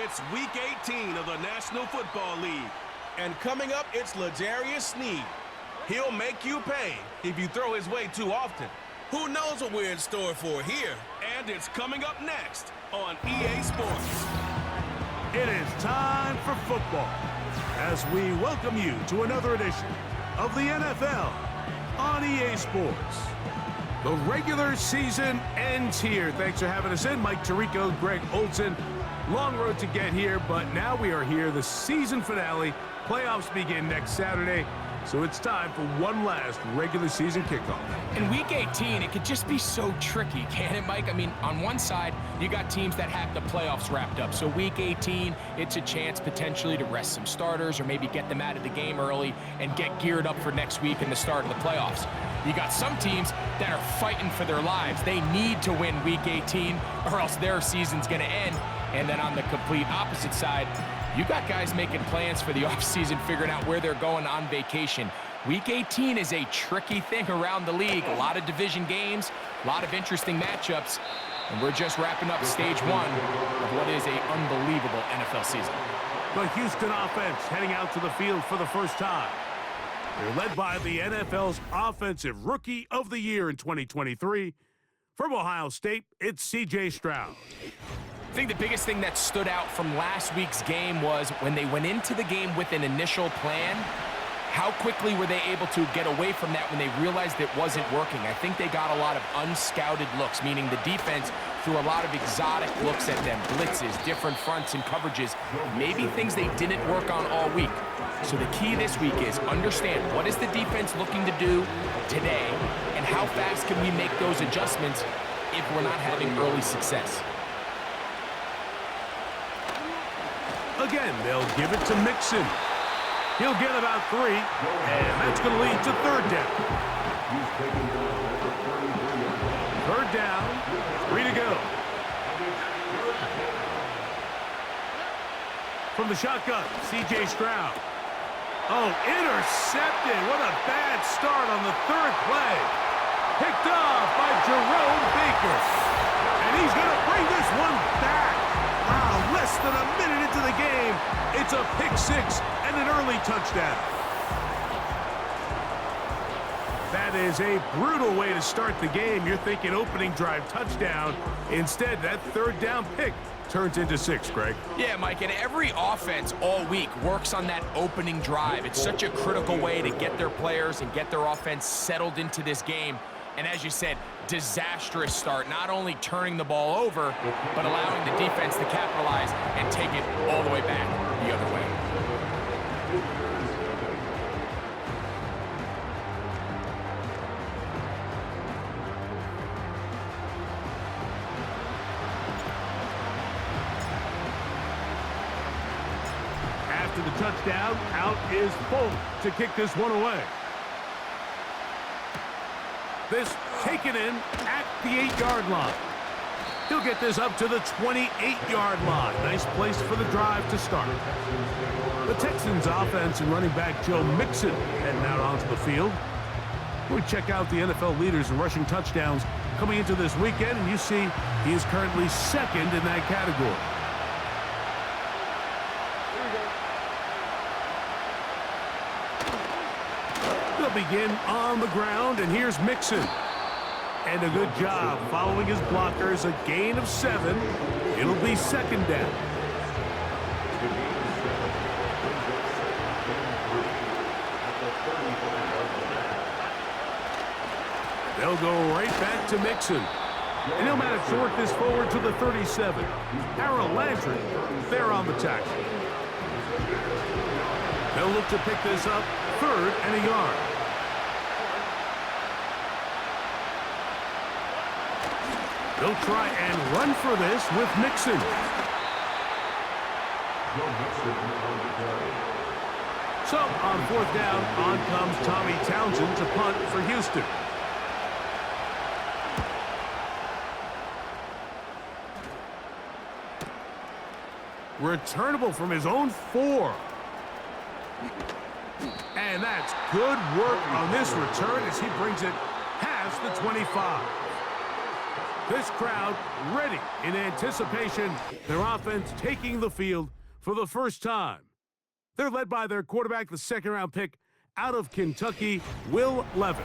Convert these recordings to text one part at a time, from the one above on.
It's Week 18 of the National Football League. And coming up, it's L'Jarius Sneed. He'll make you pay if you throw his way too often. Who knows what we're in store for here? And it's coming up next on EA Sports. It is time for football as we welcome you to another edition of the NFL on EA Sports. The regular season ends here. Thanks for having us in. Mike Tirico, Greg Olson. Long road to get here, but now we are here. The season finale. Playoffs begin next Saturday. So it's time for one last regular season kickoff. In Week 18, it could just be so tricky, can't it, Mike? I mean, on one side, you got teams that have the playoffs wrapped up. So Week 18, it's a chance potentially to rest some starters or maybe get them out of the game early and get geared up for next week and the start of the playoffs. You got some teams that are fighting for their lives. They need to win Week 18 or else their season's going to end. And then on the complete opposite side, you got guys making plans for the offseason, figuring out where they're going on vacation. Week 18 is a tricky thing around the league. A lot of division games, a lot of interesting matchups, and we're just wrapping up stage one of what is an unbelievable NFL season. The Houston offense heading out to the field for the first time. They're led by the NFL's Offensive Rookie of the Year in 2023. From Ohio State, it's C.J. Stroud. I think the biggest thing that stood out from last week's game was when they went into the game with an initial plan, how quickly were they able to get away from that when they realized it wasn't working? I think they got a lot of unscouted looks, meaning the defense threw a lot of exotic looks at them, blitzes, different fronts and coverages, maybe things they didn't work on all week. So the key this week is understand what is the defense looking to do today and how fast can we make those adjustments if we're not having early success. Again, they'll give it to Mixon. He'll get about 3, and that's going to lead to third down. Third down, 3 to go. From the shotgun, C.J. Stroud. Oh, intercepted. What a bad start on the third play. Picked off by Jerome Baker. And he's going to bring this one back. Wow, less than a minute into the game, it's a pick 6 and an early touchdown. That is a brutal way to start the game. You're thinking opening drive touchdown. Instead, that third down pick turns into 6, Greg. Yeah, Mike, and every offense all week works on that opening drive. It's such a critical way to get their players and get their offense settled into this game. And as you said, disastrous start, not only turning the ball over, but allowing the defense to capitalize and take it all the way back the other way. After the touchdown, out is Folk to kick this one away. This taken in at the 8-yard line. He'll get this up to the 28-yard line. Nice place for the drive to start. The Texans offense and running back Joe Mixon heading out onto the field. We check out the NFL leaders in rushing touchdowns coming into this weekend, and you see he is currently second in that category. Begin on the ground, and here's Mixon. And a good job following his blockers, a gain of 7. It'll be second down. They'll go right back to Mixon. And he'll manage to work this forward to the 37. Harold Landry, there on the tackle. They'll look to pick this up, 3rd and a yard. They'll try and run for this with Mixon. So, on 4th down, on comes Tommy Townsend to punt for Houston. Returnable from his own 4. And that's good work on this return as he brings it past the 25. This crowd ready in anticipation. Their offense taking the field for the first time. They're led by their quarterback, the second-round pick out of Kentucky, Will Levis.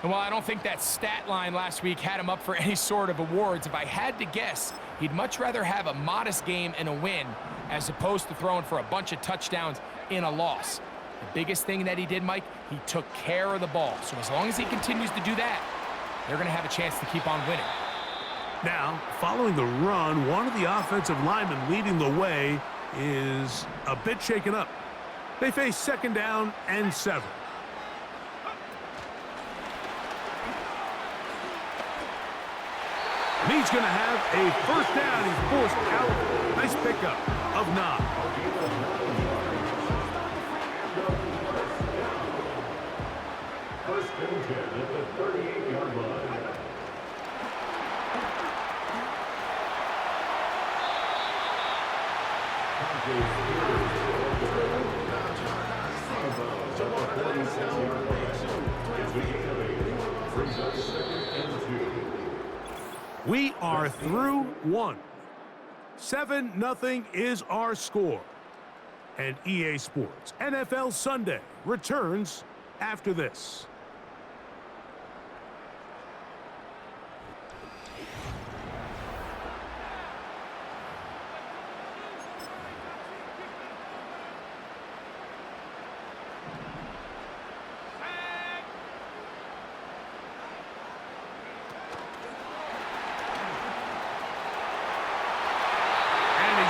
And while I don't think that stat line last week had him up for any sort of awards, if I had to guess, he'd much rather have a modest game and a win as opposed to throwing for a bunch of touchdowns in a loss. The biggest thing that he did, Mike, he took care of the ball. So as long as he continues to do that, they're going to have a chance to keep on winning. Now, following the run, one of the offensive linemen leading the way is a bit shaken up. They face second down and 7. And he's going to have a first down. He's forced out. Nice pickup of 9. First and 10 at the 38-yard line. We are through 1. 7-0 is our score. And EA Sports NFL Sunday returns after this.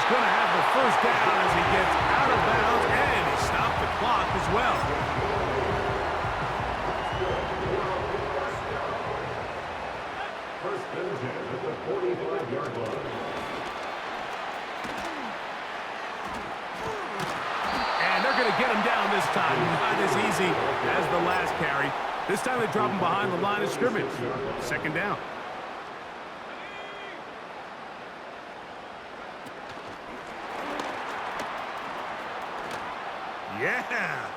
Going to have the first down as he gets out of bounds, and he stopped the clock as well. First and 10 at the 45-yard line. And they're going to get him down this time. Not as easy as the last carry. This time they drop him behind the line of scrimmage. Second down. Yeah.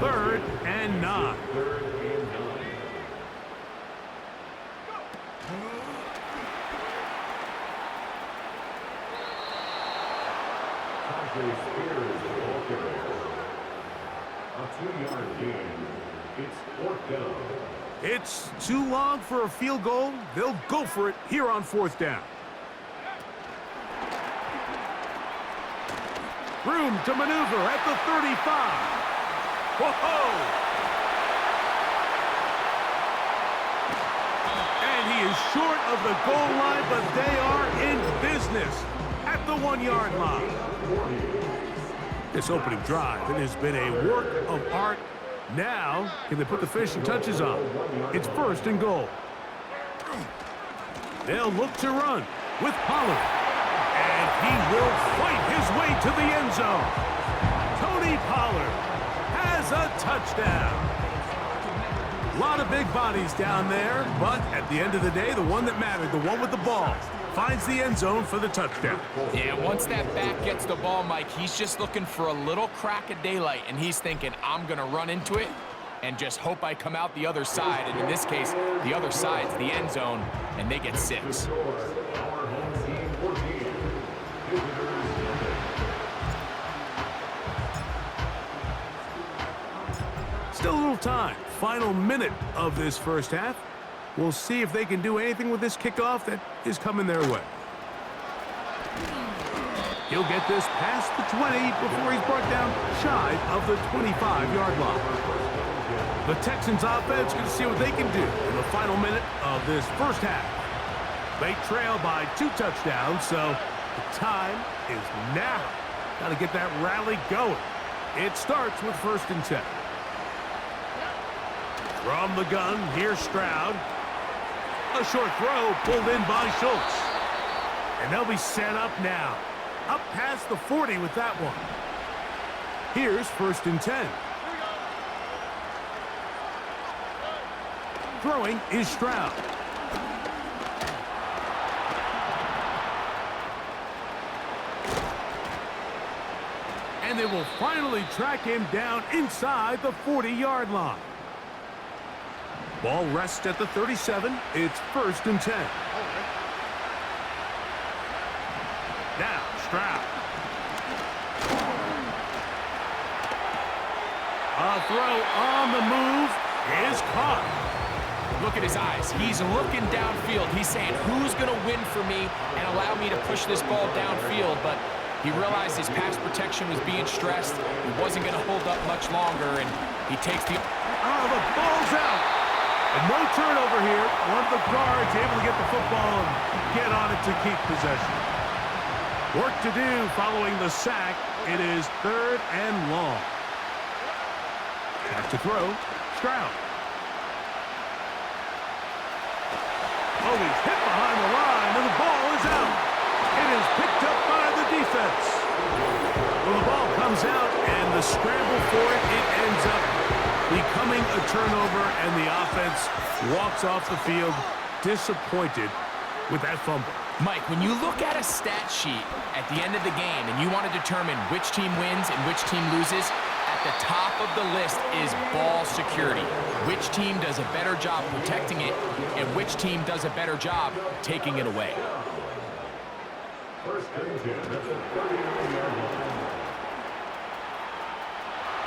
Third and 9. A 2-yard gain. It's 4th down. It's too long for a field goal. They'll go for it here on 4th down. Room to maneuver at the 35. Whoa! And he is short of the goal line, but they are in business at the 1-yard line. This opening drive, it has been a work of art. Now, can they put the finishing touches on? It's 1st and goal. They'll look to run with Pollard. And he will fight his way to the end zone. Tony Pollard has a touchdown. A lot of big bodies down there, but at the end of the day, the one that mattered, the one with the ball, finds the end zone for the touchdown. Yeah, once that back gets the ball, Mike, he's just looking for a little crack of daylight, and he's thinking, I'm going to run into it and just hope I come out the other side. And in this case, the other side's the end zone, and they get 6. Still a little time. Final minute of this first half. We'll see if they can do anything with this kickoff that is coming their way. He'll get this past the 20 before he's brought down shy of the 25-yard line. The Texans offense going to see what they can do in the final minute of this first half. They trail by 2 touchdowns, so the time is now. Got to get that rally going. It starts with 1st and 10. From the gun, here's Stroud. A short throw pulled in by Schultz. And they'll be set up now. Up past the 40 with that one. Here's 1st and 10. Throwing is Stroud. And And they will finally track him down inside the 40-yard line. Ball rests at the 37. It's 1st and 10. Now, Stroud. A throw on the move is caught. Look at his eyes. He's looking downfield. He's saying, who's going to win for me and allow me to push this ball downfield? But he realized his pass protection was being stressed. He wasn't going to hold up much longer, and he takes the... Oh, the ball's out. And no turnover here. One of the guards able to get the football and get on it to keep possession. Work to do following the sack. It is 3rd and long. Back to throw. Stroud. Oh, he's hit behind the line, and the ball is out. It is picked up by the defense. Well, the ball comes out, and the scramble for it, it ends up becoming a turnover, and the offense walks off the field disappointed with that fumble. Mike, when you look at a stat sheet at the end of the game and you want to determine which team wins and which team loses, at the top of the list is ball security. Which team does a better job protecting it and which team does a better job taking it away. 1st and 10 at the 39-yard line.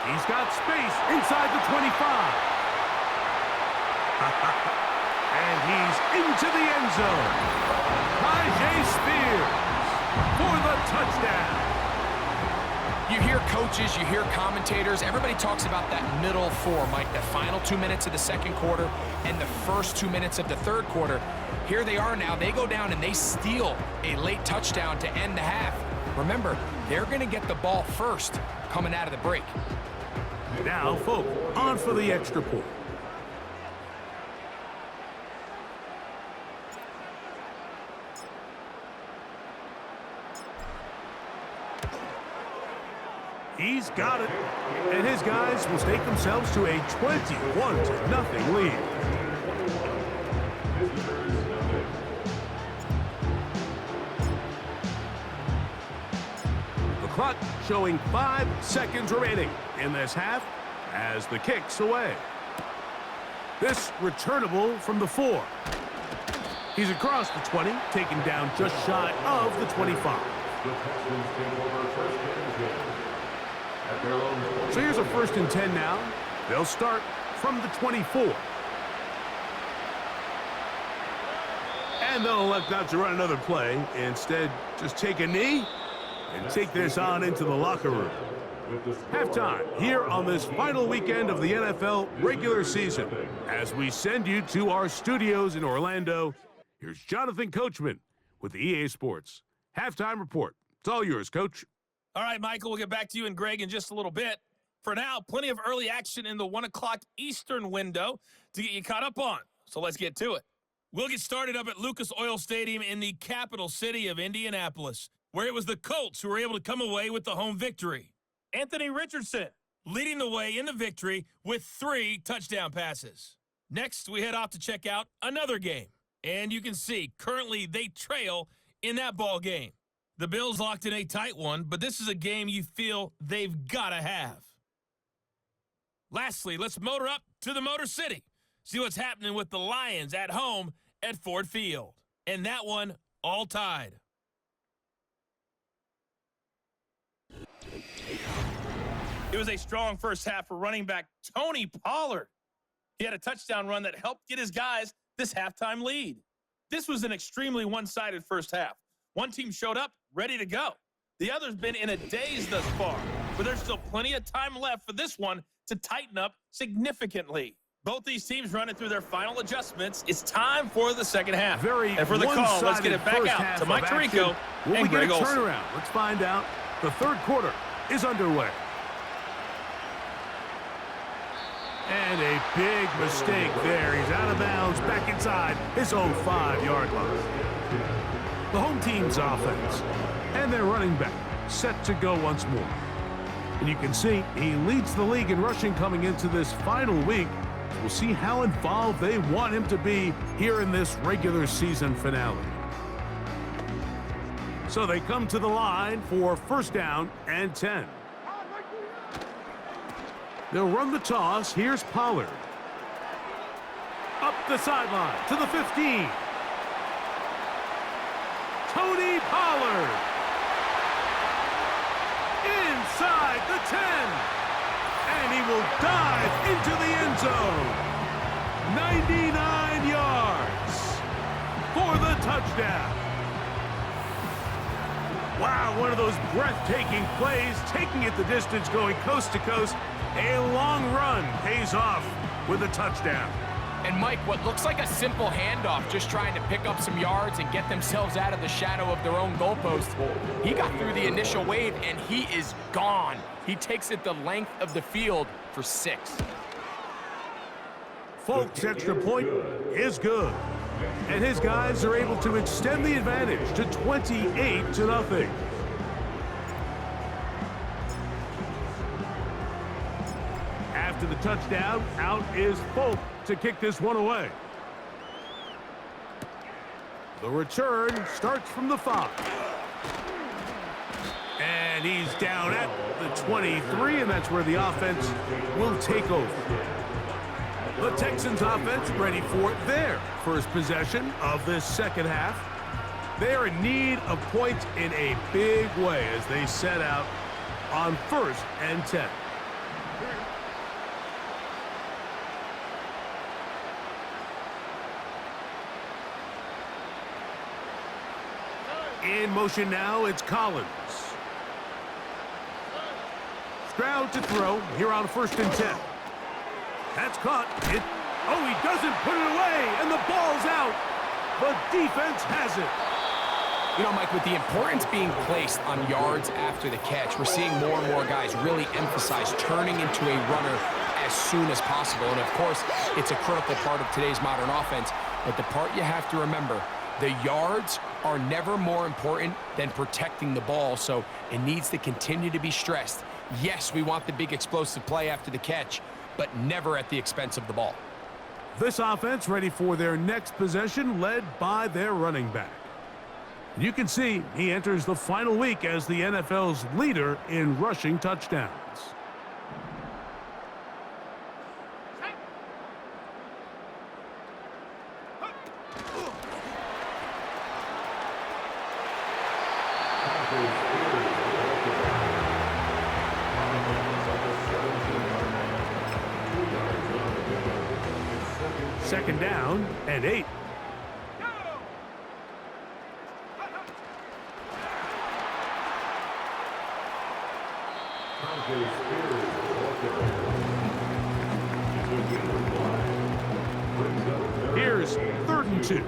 He's got space inside the 25. And he's into the end zone. Tajay Spears for the touchdown. You hear coaches, you hear commentators, everybody talks about that middle four, Mike, the final 2 minutes of the second quarter and the first 2 minutes of the third quarter. Here they are now. They go down and they steal a late touchdown to end the half. Remember, they're going to get the ball first coming out of the break. Now, Folk on for the extra point. He's got it. And his guys will stake themselves to a 21-0 lead. The clock showing 5 seconds remaining in this half as the kick's away. This returnable from the 4. He's across the 20, taken down just shy of the 25. The Texans take over 1st and 10 at their own. So here's a 1st and 10 now. They'll start from the 24. And they'll elect not to run another play. Instead, just take a knee and take this on into the locker room. Halftime here on this final weekend of the NFL regular season. As we send you to our studios in Orlando, here's Jonathan Coachman with the EA Sports Halftime Report. It's all yours, Coach. All right, Michael, we'll get back to you and Greg in just a little bit. For now, plenty of early action in the 1 o'clock Eastern window to get you caught up on. So let's get to it. We'll get started up at Lucas Oil Stadium in the capital city of Indianapolis, where it was the Colts who were able to come away with the home victory. Anthony Richardson leading the way in the victory with 3 touchdown passes. Next, we head off to check out another game. And you can see, currently they trail in that ball game. The Bills locked in a tight one, but this is a game you feel they've got to have. Lastly, let's motor up to the Motor City. See what's happening with the Lions at home at Ford Field. And that one all tied. It was a strong first half for running back Tony Pollard. He had a touchdown run that helped get his guys this halftime lead. This was an extremely one-sided first half. One team showed up ready to go. The other's been in a daze thus far, but there's still plenty of time left for this one to tighten up significantly. Both these teams running through their final adjustments. It's time for the second half. And for the call, let's get it back out to Mike Tirico and Greg Olsen. Turnaround. Let's find out. The third quarter is underway. And a big mistake there. He's out of bounds, back inside his own 5-yard line. The home team's offense and their running back set to go once more. And you can see he leads the league in rushing coming into this final week. We'll see how involved they want him to be here in this regular season finale. So they come to the line for 1st down and 10. They'll run the toss. Here's Pollard. Up the sideline to the 15. Tony Pollard. Inside the 10. And he will dive into the end zone. 99 yards for the touchdown. Wow, one of those breathtaking plays, taking it the distance, going coast to coast. A long run pays off with a touchdown. And Mike, what looks like a simple handoff, just trying to pick up some yards and get themselves out of the shadow of their own goalpost. He got through the initial wave, and he is gone. He takes it the length of the field for 6. Folks' extra point is good. And his guys are able to extend the advantage to 28-0. After the touchdown, out is Folk to kick this one away. The return starts from the 5. And he's down at the 23, and that's where the offense will take over. The Texans offense ready for their first possession of this second half. They are in need of points in a big way as they set out on 1st and 10. In motion now, it's Collins. Stroud to throw here on 1st and 10. That's caught. Oh, he doesn't put it away, and the ball's out. The defense has it. You know, Mike, with the importance being placed on yards after the catch, we're seeing more and more guys really emphasize turning into a runner as soon as possible. And, of course, it's a critical part of today's modern offense. But the part you have to remember, the yards are never more important than protecting the ball, so it needs to continue to be stressed. Yes, we want the big explosive play after the catch, but never at the expense of the ball. This offense ready for their next possession, led by their running back. You can see he enters the final week as the NFL's leader in rushing touchdowns. Second down and 8. Here's 3rd and 2.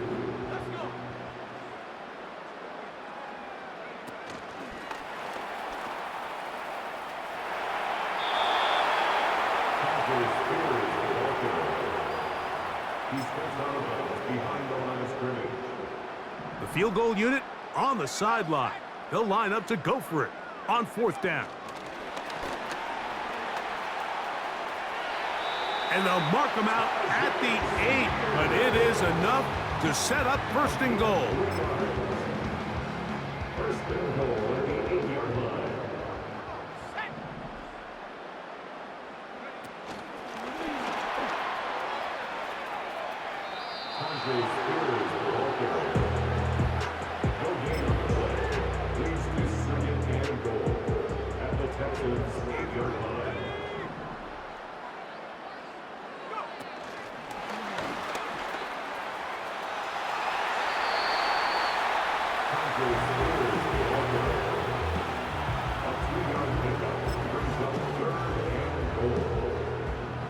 The field goal unit on the sideline. They'll line up to go for it on 4th down. And they'll mark them out at the 8, but it is enough to set up 1st and goal. 1st and goal at the 8-yard line. No gain on the play. Leads to 2nd and goal at the Texans 8-yard line.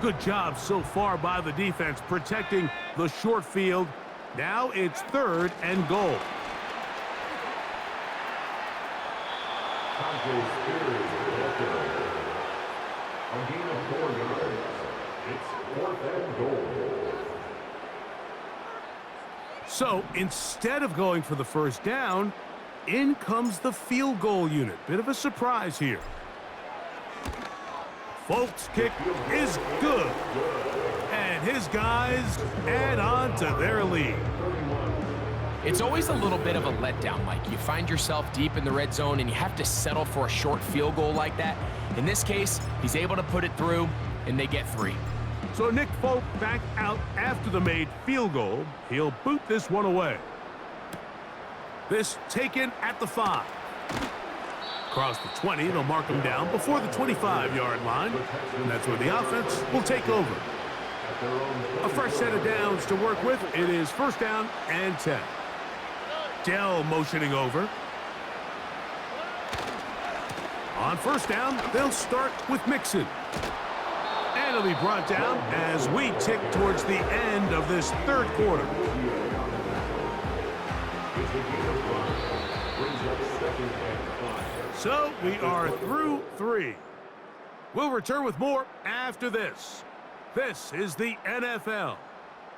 Good job so far by the defense protecting the short field. Now it's 3rd and goal. A gain of 4 yards. It's 4th and goal. So instead of going for the 1st down, in comes the field goal unit. Bit of a surprise here. Folk's kick is good. And his guys add on to their lead. It's always a little bit of a letdown, Mike. You find yourself deep in the red zone and you have to settle for a short field goal like that. In this case, he's able to put it through. and they get 3. So Nick Folk back out after the made field goal. He'll boot this one away. This taken at the 5. Across the 20, they'll mark him down before the 25-yard line. And that's where the offense will take over. A fresh set of downs to work with. It is 1st down and 10. Dell motioning over. On 1st down, they'll start with Mixon. And it'll be brought down as we tick towards the end of this 3rd quarter. So we are through 3. We'll return with more after this. This is the NFL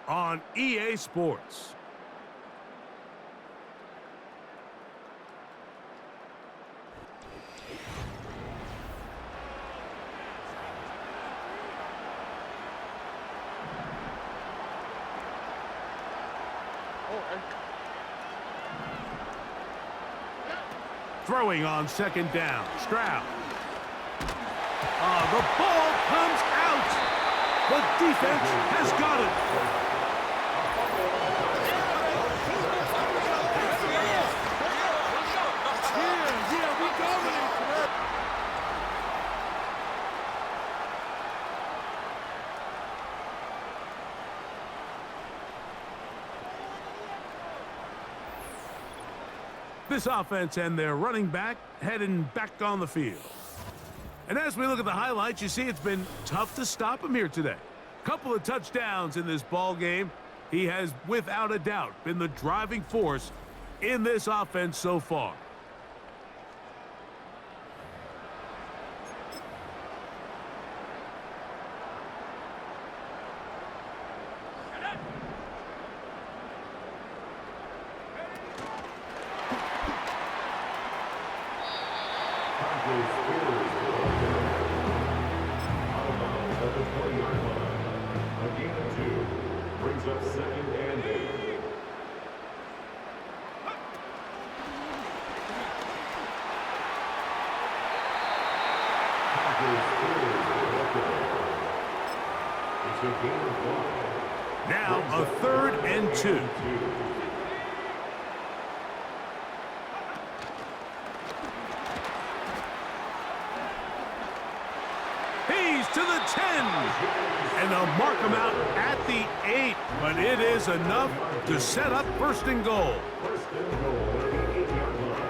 on EA Sports. Throwing on 2nd down. Stroud. The ball comes out. The defense has got it. Yeah, we dominate today. This offense and their running back heading back on the field. And as we look at the highlights, you see it's been tough to stop him here today. Couple of touchdowns in this ball game. He has, without a doubt, been the driving force in this offense so far. Brings up 2nd and 8. It's a gain of 1. Now a 3rd and 2. He's to the 10. And they'll mark him out at the 8. But it is enough to set up 1st and goal. 1st and goal at the 8-yard line.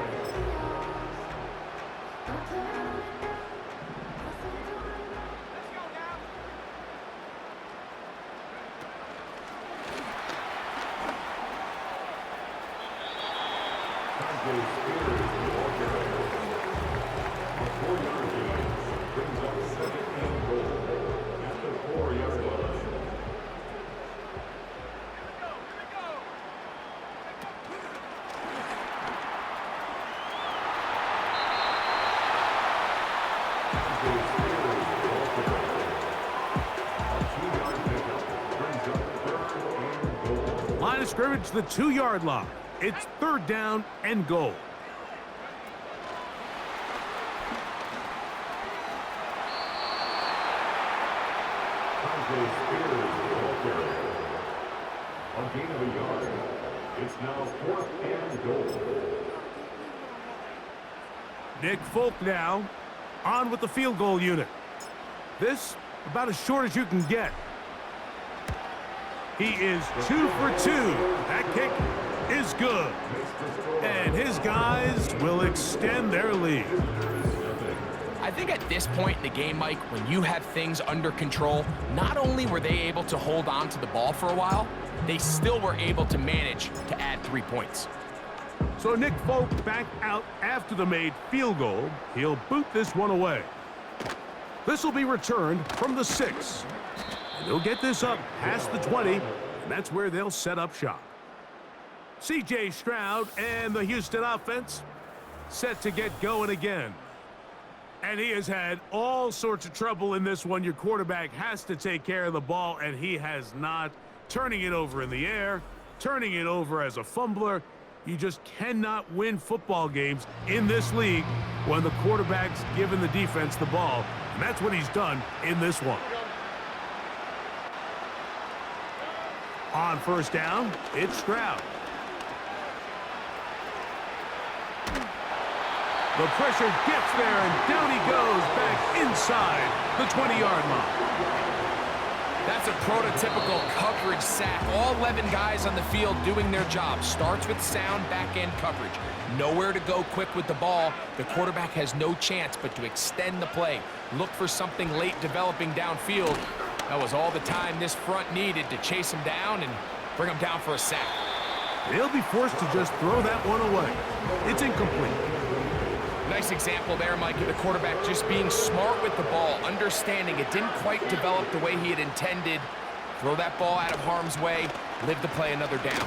Line of scrimmage, the 2-yard line. It's 3rd down and goal. On gain of a yard, it's now 4th and goal. Nick Folk now on with the field goal unit. This about as short as you can get. He is 2 for 2. That kick is good. And his guys will extend their lead. I think at this point in the game, Mike, when you have things under control, not only were they able to hold on to the ball for a while, they still were able to manage to add 3 points. So Nick Folk back out after the made field goal. He'll boot this one away. This will be returned from the 6. And he'll get this up past the 20, and that's where they'll set up shop. C.J. Stroud and the Houston offense set to get going again. And he has had all sorts of trouble in this one. Your quarterback has to take care of the ball, and he has not. Turning it over in the air, turning it over as a fumbler. You just cannot win football games in this league when the quarterback's giving the defense the ball. And that's what he's done in this one. On first down, it's Stroud. The pressure gets there, and down he goes back inside the 20-yard line. That's a prototypical coverage sack. All 11 guys on the field doing their job. Starts with sound back-end coverage. Nowhere to go quick with the ball. The quarterback has no chance but to extend the play. Look for something late developing downfield. That was all the time this front needed to chase him down and bring him down for a sack. They'll be forced to just throw that one away. It's incomplete. Nice example there, Mike, of the quarterback just being smart with the ball, understanding it didn't quite develop the way he had intended. Throw that ball out of harm's way, live to play another down.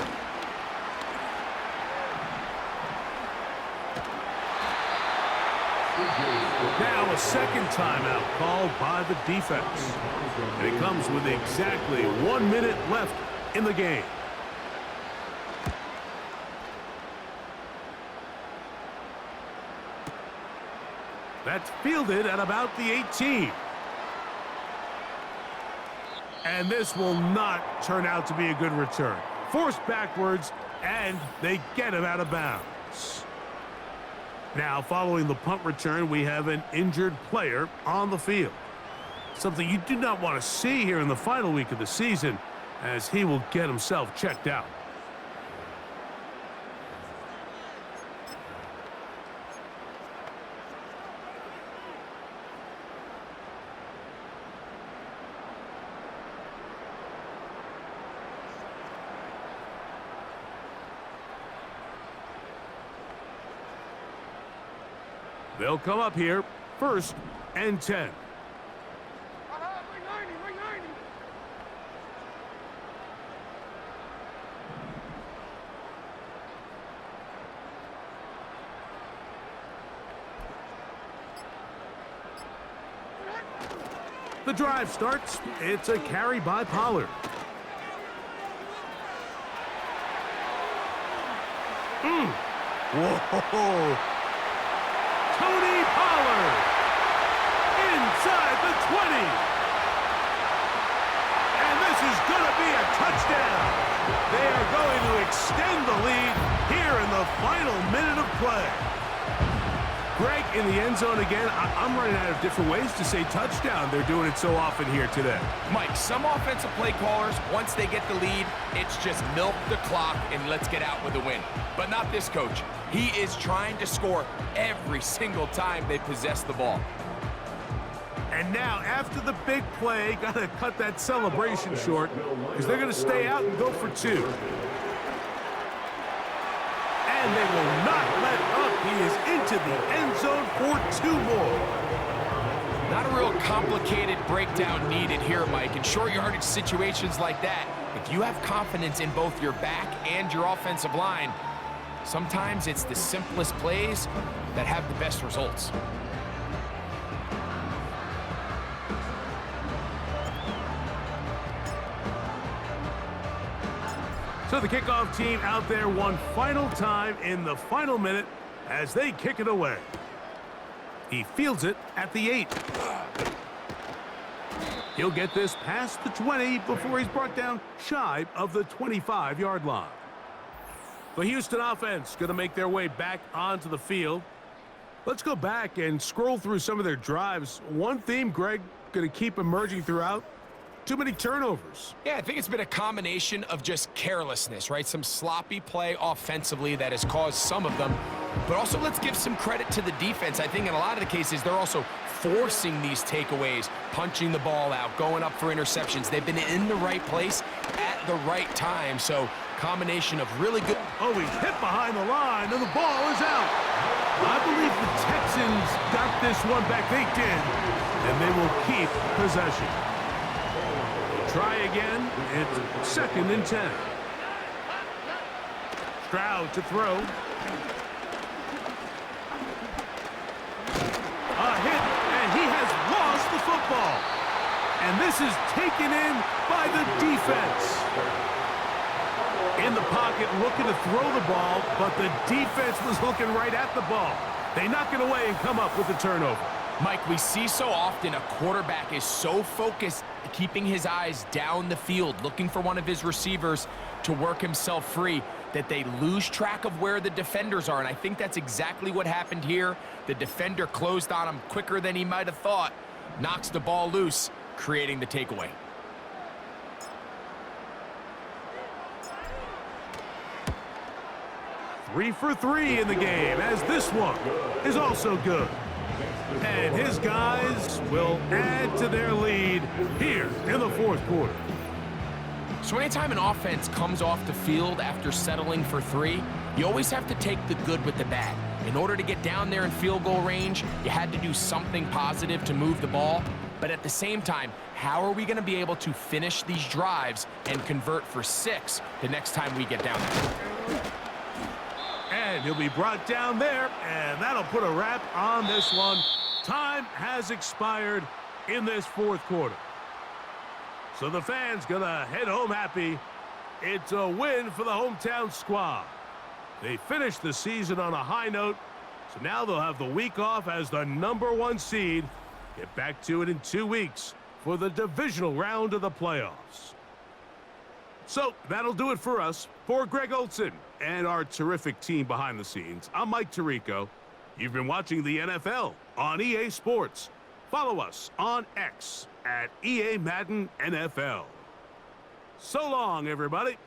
Now a second timeout called by the defense. And it comes with exactly 1 minute left in the game. That's fielded at about the 18. And this will not turn out to be a good return. Forced backwards, and they get him out of bounds. Now, following the punt return, we have an injured player on the field. Something you do not want to see here in the final week of the season, as he will get himself checked out. They'll come up here, 1st and 10. The drive starts. It's a carry by Pollard. Whoa! Tony Pollard inside the 20. And this is going to be a touchdown. They are going to extend the lead here in the final minute of play. Greg, in the end zone again. I'm running out of different ways to say touchdown. They're doing it so often here today. Mike, some offensive play callers, once they get the lead, it's just milk the clock and let's get out with a win. But not this coach. He is trying to score every single time they possess the ball. And now, after the big play, got to cut that celebration short because they're going to stay out and go for 2. And they will not let up. He is into the end zone for 2 more. Not a real complicated breakdown needed here, Mike. In short yardage situations like that, if you have confidence in both your back and your offensive line, sometimes it's the simplest plays that have the best results. So the kickoff team out there one final time in the final minute as they kick it away. He fields it at the 8. He'll get this past the 20 before he's brought down shy of the 25-yard line. The Houston offense going to make their way back onto the field. Let's go back and scroll through some of their drives. One theme, Greg, going to keep emerging throughout. Too many turnovers. Yeah, I think it's been a combination of just carelessness, right? Some sloppy play offensively that has caused some of them. But also, let's give some credit to the defense. I think in a lot of the cases, they're also forcing these takeaways, punching the ball out, going up for interceptions. They've been in the right place at the right time. So, combination of really good... Oh, he's hit behind the line, and the ball is out. I believe the Texans got this one back. They did, and they will keep possession. Try again. It's 2nd and 10. Stroud to throw. A hit, and he has lost the football. And this is taken in by the defense. In the pocket, looking to throw the ball, but the defense was looking right at the ball. They knock it away and come up with a turnover. Mike, we see so often a quarterback is so focused, keeping his eyes down the field, looking for one of his receivers to work himself free, that they lose track of where the defenders are. And I think that's exactly what happened here. The defender closed on him quicker than he might have thought, knocks the ball loose, creating the takeaway. Three for three in the game, as this one is also good. And his guys will add to their lead here in the fourth quarter. So anytime an offense comes off the field after settling for three, you always have to take the good with the bad. In order to get down there in field goal range, you had to do something positive to move the ball. But at the same time, how are we going to be able to finish these drives and convert for 6 the next time we get down there? And he'll be brought down there, and that'll put a wrap on this one. Time has expired in this fourth quarter. So the fans gonna head home happy. It's a win for the hometown squad. They finished the season on a high note, so now they'll have the week off as the #1 seed. Get back to it in 2 weeks for the divisional round of the playoffs. So that'll do it for us. For Greg Olson and our terrific team behind the scenes, I'm Mike Tirico. You've been watching the NFL on EA Sports. Follow us on X at EA Madden NFL. So long, everybody.